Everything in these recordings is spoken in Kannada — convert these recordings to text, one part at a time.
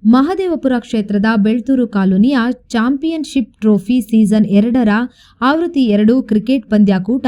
ಮಹದೇವಪುರ ಕ್ಷೇತ್ರದ ಬೆಳ್ತೂರು ಕಾಲೋನಿಯ ಚಾಂಪಿಯನ್ಶಿಪ್ ಟ್ರೋಫಿ ಸೀಸನ್ 2ರ ಆವೃತ್ತಿ 2 ಕ್ರಿಕೆಟ್ ಪಂದ್ಯಾಕೂಟ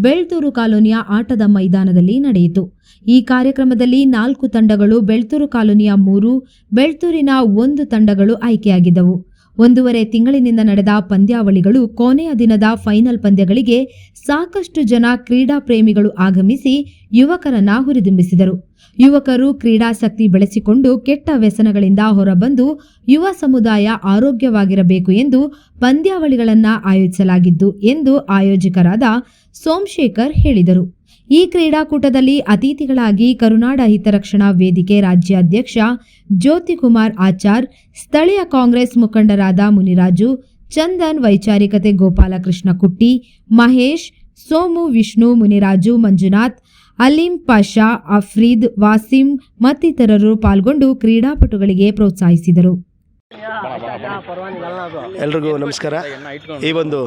ಬೆಳ್ತೂರು ಕಾಲೋನಿಯ ಆಟದ ಮೈದಾನದಲ್ಲಿ ನಡೆಯಿತು. ಈ ಕಾರ್ಯಕ್ರಮದಲ್ಲಿ 4 ತಂಡಗಳು ಬೆಳ್ತೂರು ಕಾಲೋನಿಯ 3, ಬೆಳ್ತೂರಿನ 1 ತಂಡಗಳು ಆಯ್ಕೆಯಾಗಿದ್ದವು. 1.5 ತಿಂಗಳಿನಿಂದ ನಡೆದ ಪಂದ್ಯಾವಳಿಗಳು ಕೊನೆಯ ದಿನದ ಫೈನಲ್ ಪಂದ್ಯಗಳಿಗೆ ಸಾಕಷ್ಟು ಜನ ಕ್ರೀಡಾ ಪ್ರೇಮಿಗಳು ಆಗಮಿಸಿ ಯುವಕರನ್ನ ಹುರಿದುಂಬಿಸಿದರು. ಯುವಕರು ಕ್ರೀಡಾಸಕ್ತಿ ಬೆಳೆಸಿಕೊಂಡು ಕೆಟ್ಟ ವ್ಯಸನಗಳಿಂದ ಹೊರಬಂದು ಯುವ ಸಮುದಾಯ ಆರೋಗ್ಯವಾಗಿರಬೇಕು ಎಂದು ಪಂದ್ಯಾವಳಿಗಳನ್ನು ಆಯೋಜಿಸಲಾಗಿದ್ದು ಎಂದು ಆಯೋಜಕರಾದ ಸೋಮಶೇಖರ್ ಹೇಳಿದರು. ಈ ಕ್ರೀಡಾಕೂಟದಲ್ಲಿ ಅತಿಥಿಗಳಾಗಿ ಕರುನಾಡ ಹಿತರಕ್ಷಣಾ ವೇದಿಕೆ ರಾಜ್ಯಾಧ್ಯಕ್ಷ ಜ್ಯೋತಿಕುಮಾರ್ ಆಚಾರ್, ಸ್ಥಳೀಯ ಕಾಂಗ್ರೆಸ್ ಮುಖಂಡರಾದ ಮುನಿರಾಜು, ಚಂದನ್, ವೈಚಾರಿಕತೆ ಗೋಪಾಲಕೃಷ್ಣ ಕುಟ್ಟಿ, ಮಹೇಶ್, ಸೋಮು, ವಿಷ್ಣು, ಮುನಿರಾಜು, ಮಂಜುನಾಥ್, ಅಲೀಂ ಪಾಷಾ, ಅಫ್ರೀದ್, ವಾಸಿಂ ಮತ್ತಿತರರು ಪಾಲ್ಗೊಂಡು ಕ್ರೀಡಾಪಟುಗಳಿಗೆ ಪ್ರೋತ್ಸಾಹಿಸಿದರು. ಎಲ್ರಿಗೂ ನಮಸ್ಕಾರ. ಈ ಒಂದು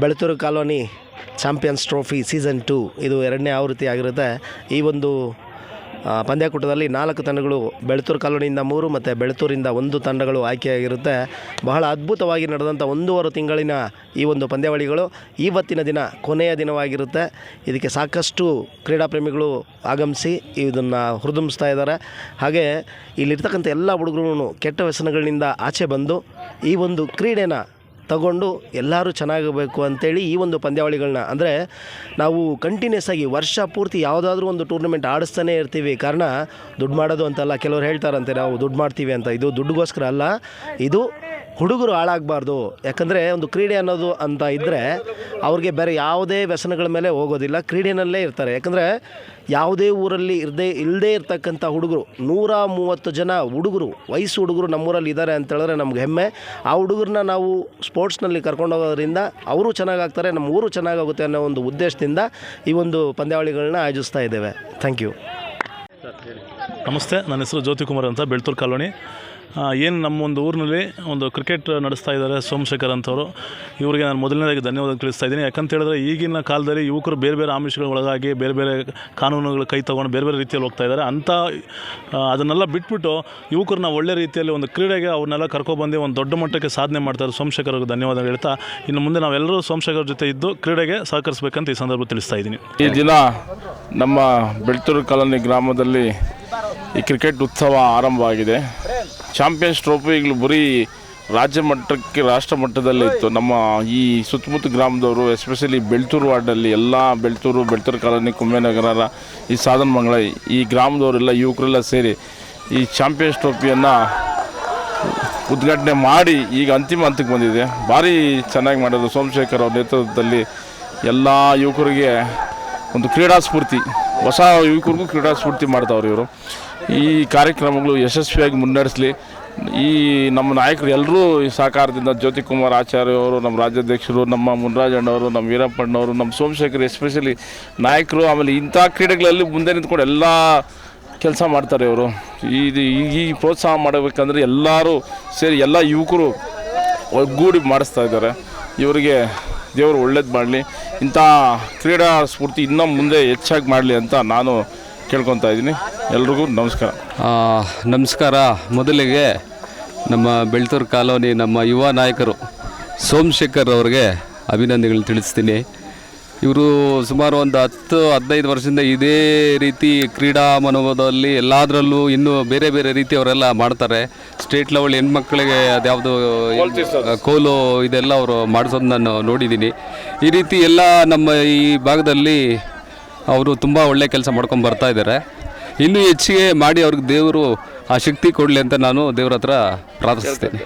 Belathur colony champions trophy season 2 ಇದು 2ನೇ ಆವೃತ್ತಿ ಆಗಿರುತ್ತೆ. ಈ ಒಂದು ಪಂದ್ಯಾಕೂಟದಲ್ಲಿ 4 ತಂಡಗಳು ಬೆಳ್ತೂರು ಕಾಲೋನಿಯಿಂದ 3 ಮತ್ತು ಬೆಳ್ತೂರಿಂದ 1 ತಂಡಗಳು ಆಯ್ಕೆಯಾಗಿರುತ್ತೆ. ಬಹಳ ಅದ್ಭುತವಾಗಿ ನಡೆದಂಥ 1.5 ತಿಂಗಳಿನ ಈ ಒಂದು ಪಂದ್ಯಾವಳಿಗಳು ಇವತ್ತಿನ ದಿನ ಕೊನೆಯ ದಿನವಾಗಿರುತ್ತೆ. ಇದಕ್ಕೆ ಸಾಕಷ್ಟು ಕ್ರೀಡಾಪ್ರೇಮಿಗಳು ಆಗಮಿಸಿ ಇದನ್ನು ಹುರಿದುಂಬಿಸ್ತಾ ಇದ್ದಾರೆ. ಹಾಗೆ ಇಲ್ಲಿರ್ತಕ್ಕಂಥ ಎಲ್ಲ ಹುಡುಗರು ಕೆಟ್ಟ ವ್ಯಸನಗಳಿಂದ ಆಚೆ ಬಂದು ಈ ಒಂದು ಕ್ರೀಡೆನ ತಗೊಂಡು ಎಲ್ಲರೂ ಚೆನ್ನಾಗಬೇಕು ಅಂಥೇಳಿ ಈ ಒಂದು ಪಂದ್ಯಾವಳಿಗಳನ್ನ ಅಂದರೆ ನಾವು ಕಂಟಿನ್ಯೂಸ್ ಆಗಿ ವರ್ಷ ಪೂರ್ತಿ ಯಾವುದಾದ್ರೂ ಒಂದು ಟೂರ್ನಮೆಂಟ್ ಆಡಿಸ್ತಾನೇ ಇರ್ತೀವಿ. ಕಾರಣ ದುಡ್ಡು ಮಾಡೋದು ಅಂತಲ್ಲ. ಕೆಲವರು ಹೇಳ್ತಾರಂತೆ ನಾವು ದುಡ್ಡು ಮಾಡ್ತೀವಿ ಅಂತ. ಇದು ದುಡ್ಡುಗೋಸ್ಕರ ಅಲ್ಲ, ಇದು ಹುಡುಗರು ಹಾಳಾಗಬಾರ್ದು. ಯಾಕಂದರೆ ಒಂದು ಕ್ರೀಡೆ ಅನ್ನೋದು ಅಂತ ಇದ್ದರೆ ಅವ್ರಿಗೆ ಬೇರೆ ಯಾವುದೇ ವ್ಯಸನಗಳ ಮೇಲೆ ಹೋಗೋದಿಲ್ಲ, ಕ್ರೀಡೆಯಲ್ಲೇ ಇರ್ತಾರೆ. ಯಾಕಂದರೆ ಯಾವುದೇ ಊರಲ್ಲಿ ಇಲ್ಲದೇ ಇರ್ತಕ್ಕಂಥ ಹುಡುಗರು 130 ಜನ ಹುಡುಗರು, ವಯಸ್ಸು ಹುಡುಗರು ನಮ್ಮೂರಲ್ಲಿ ಇದ್ದಾರೆ ಅಂತ ಹೇಳಿದ್ರೆ ನಮ್ಗೆ ಹೆಮ್ಮೆ. ಆ ಹುಡುಗರನ್ನ ನಾವು ಸ್ಪೋರ್ಟ್ಸ್ನಲ್ಲಿ ಕರ್ಕೊಂಡೋಗೋದ್ರಿಂದ ಅವರು ಚೆನ್ನಾಗಾಗ್ತಾರೆ, ನಮ್ಮ ಊರು ಚೆನ್ನಾಗಾಗುತ್ತೆ ಅನ್ನೋ ಒಂದು ಉದ್ದೇಶದಿಂದ ಈ ಒಂದು ಪಂದ್ಯಾವಳಿಗಳನ್ನ ಆಯೋಜಿಸ್ತಾ ಇದ್ದೇವೆ. Thank you. ನಮಸ್ತೆ, ನನ್ನ ಹೆಸರು ಜ್ಯೋತಿಕುಮಾರ್ ಅಂತ, ಬೆಳ್ತೂರು ಕಾಲೋನಿ. ಏನು ನಮ್ಮ ಒಂದು ಊರಿನಲ್ಲಿ ಒಂದು ಕ್ರಿಕೆಟ್ ನಡೆಸ್ತಾ ಇದ್ದಾರೆ ಸೋಮಶೇಖರ್ ಅಂತವರು. ಇವರಿಗೆ ನಾನು ಮೊದಲನೇದಾಗಿ ಧನ್ಯವಾದ ತಿಳಿಸ್ತಾ ಇದ್ದೀನಿ. ಯಾಕಂತ ಹೇಳಿದ್ರೆ ಈಗಿನ ಕಾಲದಲ್ಲಿ ಯುವಕರು ಬೇರೆ ಬೇರೆ ಆಮಿಷಗಳ ಒಳಗಾಗಿ ಬೇರೆ ಬೇರೆ ಕಾನೂನುಗಳ ಕೈ ತೊಗೊಂಡು ಬೇರೆ ಬೇರೆ ರೀತಿಯಲ್ಲಿ ಹೋಗ್ತಾ ಇದ್ದಾರೆ. ಅದನ್ನೆಲ್ಲ ಬಿಟ್ಬಿಟ್ಟು ಯುವಕರನ್ನ ಒಳ್ಳೆ ರೀತಿಯಲ್ಲಿ ಒಂದು ಕ್ರೀಡೆಗೆ ಅವ್ರನ್ನೆಲ್ಲ ಕರ್ಕೊಬಂದು ಒಂದು ದೊಡ್ಡ ಮಟ್ಟಕ್ಕೆ ಸಾಧನೆ ಮಾಡ್ತಾರೆ. ಸೋಮಶೇಖರ್ ಅವ್ರಿಗೆ ಧನ್ಯವಾದ ಹೇಳ್ತಾ, ಇನ್ನು ಮುಂದೆ ನಾವೆಲ್ಲರೂ ಸೋಮಶೇಖರ್ ಜೊತೆ ಇದ್ದು ಕ್ರೀಡೆಗೆ ಸಹಕರಿಸಬೇಕಂತ ಈ ಸಂದರ್ಭ ತಿಳಿಸ್ತಾ ಇದ್ದೀನಿ. ಈ ದಿನ ನಮ್ಮ ಬೆಳ್ತೂರು ಕಾಲೋನಿ ಗ್ರಾಮದಲ್ಲಿ ಈ ಕ್ರಿಕೆಟ್ ಉತ್ಸವ ಆರಂಭವಾಗಿದೆ. ಚಾಂಪಿಯನ್ಸ್ ಟ್ರೋಫಿ ಈಗಲೂ ಬರೀ ರಾಜ್ಯ ಮಟ್ಟಕ್ಕೆ ರಾಷ್ಟ್ರ ಮಟ್ಟದಲ್ಲೇ ಇತ್ತು. ನಮ್ಮ ಈ ಸುತ್ತಮುತ್ತ ಗ್ರಾಮದವರು, ಎಸ್ಪೆಷಲಿ ಬೆಳ್ತೂರು ವಾರ್ಡಲ್ಲಿ ಎಲ್ಲ ಬೆಳ್ತೂರು ಕಾಲೋನಿ, ಕುಂಬೇನಗರ, ಈ ಸಾಧನಮಂಗಲ ಈ ಗ್ರಾಮದವರೆಲ್ಲ ಯುವಕರೆಲ್ಲ ಸೇರಿ ಈ ಚಾಂಪಿಯನ್ಸ್ ಟ್ರೋಫಿಯನ್ನು ಉದ್ಘಾಟನೆ ಮಾಡಿ ಈಗ ಅಂತಿಮ ಹಂತಕ್ಕೆ ಬಂದಿದೆ. ಭಾರಿ ಚೆನ್ನಾಗಿ ಮಾಡೋದು ಸೋಮಶೇಖರ್ ಅವ್ರ ನೇತೃತ್ವದಲ್ಲಿ. ಎಲ್ಲ ಯುವಕರಿಗೆ ಒಂದು ಕ್ರೀಡಾ ಸ್ಫೂರ್ತಿ, ಹೊಸ ಯುವಕರಿಗೂ ಕ್ರೀಡಾ ಸ್ಫೂರ್ತಿ ಮಾಡ್ತಾವ್ರು ಇವರು. ಈ ಕಾರ್ಯಕ್ರಮಗಳು ಯಶಸ್ವಿಯಾಗಿ ಮುನ್ನಡೆಸಲಿ. ಈ ನಮ್ಮ ನಾಯಕರು ಎಲ್ಲರೂ ಈ ಸಹಕಾರದಿಂದ, ಜ್ಯೋತಿಕುಮಾರ್ ಆಚಾರ್ಯ ಅವರು, ನಮ್ಮ ರಾಜ್ಯಾಧ್ಯಕ್ಷರು, ನಮ್ಮ ಮುನರಾಜಣ್ಣವರು, ನಮ್ಮ ವೀರಪ್ಪಣ್ಣವರು, ನಮ್ಮ ಸೋಮಶೇಖರ್ ಎಸ್ಪೆಷಲಿ ನಾಯಕರು. ಆಮೇಲೆ ಇಂಥ ಕ್ರೀಡೆಗಳಲ್ಲಿ ಮುಂದೆ ನಿಂತ್ಕೊಂಡು ಎಲ್ಲ ಕೆಲಸ ಮಾಡ್ತಾರೆ ಇವರು. ಈ ಪ್ರೋತ್ಸಾಹ ಮಾಡಬೇಕಂದ್ರೆ ಎಲ್ಲರೂ ಸೇರಿ ಎಲ್ಲ ಯುವಕರು ಒಗ್ಗೂಡಿ ಮಾಡಿಸ್ತಾ ಇದ್ದಾರೆ. ಇವರಿಗೆ ದೇವರು ಒಳ್ಳೇದು ಮಾಡಲಿ, ಇಂಥ ಕ್ರೀಡಾ ಸ್ಫೂರ್ತಿ ಇನ್ನೂ ಮುಂದೆ ಹೆಚ್ಚಾಗಿ ಮಾಡಲಿ ಅಂತ ನಾನು ಕೇಳ್ಕೊತಾ ಇದ್ದೀನಿ. ಎಲ್ರಿಗೂ ನಮಸ್ಕಾರ. ನಮಸ್ಕಾರ. ಮೊದಲಿಗೆ ನಮ್ಮ ಬೆಳ್ತೂರು ಕಾಲೋನಿ ನಮ್ಮ ಯುವ ನಾಯಕರು ಸೋಮಶೇಖರ್ ಅವ್ರಿಗೆ ಅಭಿನಂದನೆಗಳು ತಿಳಿಸ್ತೀನಿ. ಇವರು ಸುಮಾರು ಒಂದು 10-15 ವರ್ಷದಿಂದ ಇದೇ ರೀತಿ ಕ್ರೀಡಾ ಮನೋಭಾವದಲ್ಲಿ ಎಲ್ಲದರಲ್ಲೂ ಇನ್ನೂ ಬೇರೆ ಬೇರೆ ರೀತಿ ಅವರೆಲ್ಲ ಮಾಡ್ತಾರೆ. ಸ್ಟೇಟ್ ಲೆವೆಲ್ ಹೆಣ್ಮಕ್ಳಿಗೆ ಅದ್ಯಾವುದು ಕೋಲು ಇದೆಲ್ಲ ಅವರು ಮಾಡಿಸೋದು ನಾನು ನೋಡಿದ್ದೀನಿ. ಈ ರೀತಿ ಎಲ್ಲ ನಮ್ಮ ಈ ಭಾಗದಲ್ಲಿ ಅವರು ತುಂಬ ಒಳ್ಳೆ ಕೆಲಸ ಮಾಡ್ಕೊಂಡು ಬರ್ತಾ ಇದ್ದಾರೆ. ಇನ್ನೂ ಹೆಚ್ಚಿಗೆ ಮಾಡಿ ಅವ್ರಿಗೆ ದೇವರು ಆ ಶಕ್ತಿ ಕೊಡಲಿ ಅಂತ ನಾನು ದೇವ್ರ ಹತ್ರ ಪ್ರಾರ್ಥಿಸ್ತೇನೆ.